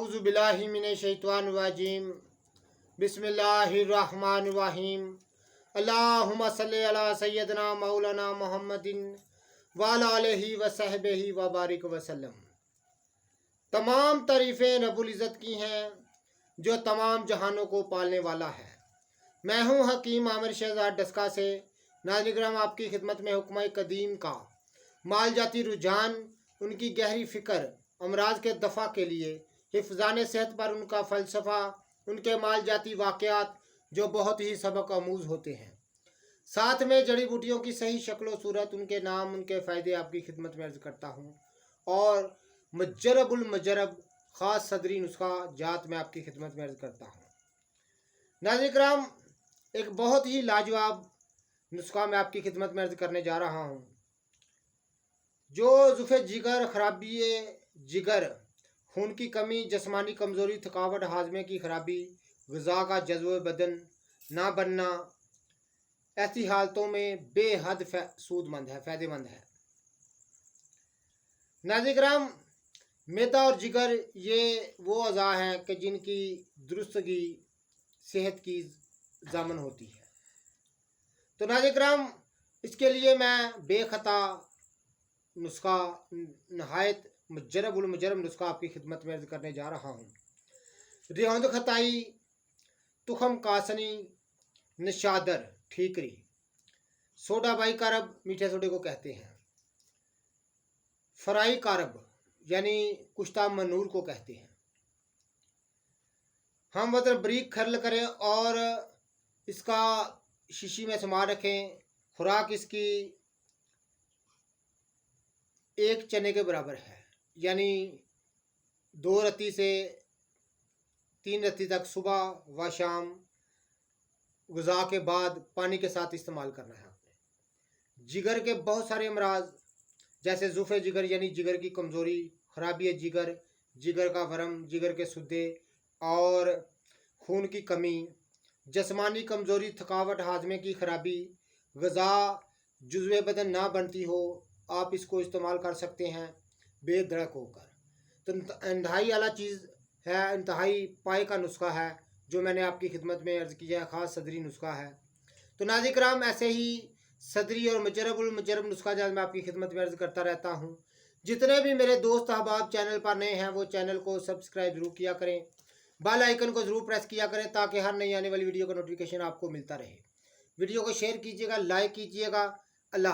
औज़ु बिल्लाहि मिनश शैतानिर रजीम। बिस्मिल्लाहिर्रहमानिर्रहीम। अल्लाहुम्मा सल्लि अला सय्यदना मौलाना मुहम्मदिन व अला आलिहि व सहबिहि व बारिक वसल्लम। तमाम तारीफ़ें रब्बुल इज़्ज़त की हैं जो तमाम जहानों को पालने वाला है। मैं हूँ हकीम आमिर शहजाद डस्का से। नाज़रीन किराम, आपकी खिदमत में हुक्म कदीम का माल जाती रुझान, उनकी गहरी फ़िक्र, अमराज के दफ़ा के लिए हिफ़्ज़ान सेहत पर उनका फ़लसफ़ा, उनके माल जाती वाक़यात जो बहुत ही सबक आमूज़ होते हैं, साथ में जड़ी बूटियों की सही शक्ल सूरत, उनके नाम, उनके फ़ायदे आपकी खिदमत में अर्ज़ करता हूँ। और मजरबुल मजरब ख़ास सदरी नुस्खा जात में आपकी खिदमत में अर्ज़ करता हूँ। नाज़रीन किराम, एक बहुत ही लाजवाब नुस्खा मैं आपकी खिदमत में अर्ज़ करने जा रहा हूँ। जो ज़ुफ़े जिगर, खराबी जिगर, खून की कमी, जिस्मानी कमज़ोरी, थकावट, हाजमे की खराबी, ग़िज़ा का जज़्ब बदन ना बनना, ऐसी हालतों में बेहद सूदमंद है, फ़ायदेमंद है। नाज़रीन किराम, मैदा और जिगर ये वो अज़ा हैं कि जिनकी दुरुस्तगी सेहत की ज़ामन होती है। तो नाज़रीन किराम, इसके लिए मैं बेखता नुस्खा, नहायत मुजरबुल मुजरब नुस्खा आपकी खिदमत में अर्ज़ करने जा रहा हूँ। रेहंद खताई, तुखम कासनी, निशादर, ठीकरी, सोडा बाई कारब, मीठे सोडे को कहते हैं, फराई कारब यानी कुश्ता मनूर को कहते हैं। हम वह बरीक खरल करें और इसका शीशी में समा रखें। खुराक इसकी एक चने के बराबर है, यानी 2 रत्ती से 3 रत्ती तक सुबह व शाम ग़िज़ा के बाद पानी के साथ इस्तेमाल करना है आपने। जिगर के बहुत सारे अमराज जैसे ज़ुफ़े जिगर यानी जिगर की कमज़ोरी, खराबी जिगर, जिगर का वरम, जिगर के सुद्दे और खून की कमी, जिस्मानी कमज़ोरी, थकावट, हाजमे की खराबी, ग़िज़ा जुज़्वे बदन ना बनती हो, आप इसको इस्तेमाल कर सकते हैं बेधड़क होकर। तो इंतहाई आला चीज़ है, इंतहाई पाए का नुस्खा है जो मैंने आपकी खिदमत में अर्ज़ किया है, ख़ास सदरी नुस्खा है। तो नाज़रीन किराम, ऐसे ही सदरी और मुजरबुल मुजरब नुस्खा जात मैं आपकी खिदमत में अर्ज़ करता रहता हूँ। जितने भी मेरे दोस्त अहबाब चैनल पर नए हैं वो चैनल को सब्सक्राइब ज़रूर किया करें, बेल आइकन को ज़रूर प्रेस किया करें ताकि हर नई आने वाली वीडियो का नोटिफिकेशन आपको मिलता रहे। वीडियो को शेयर कीजिएगा, लाइक कीजिएगा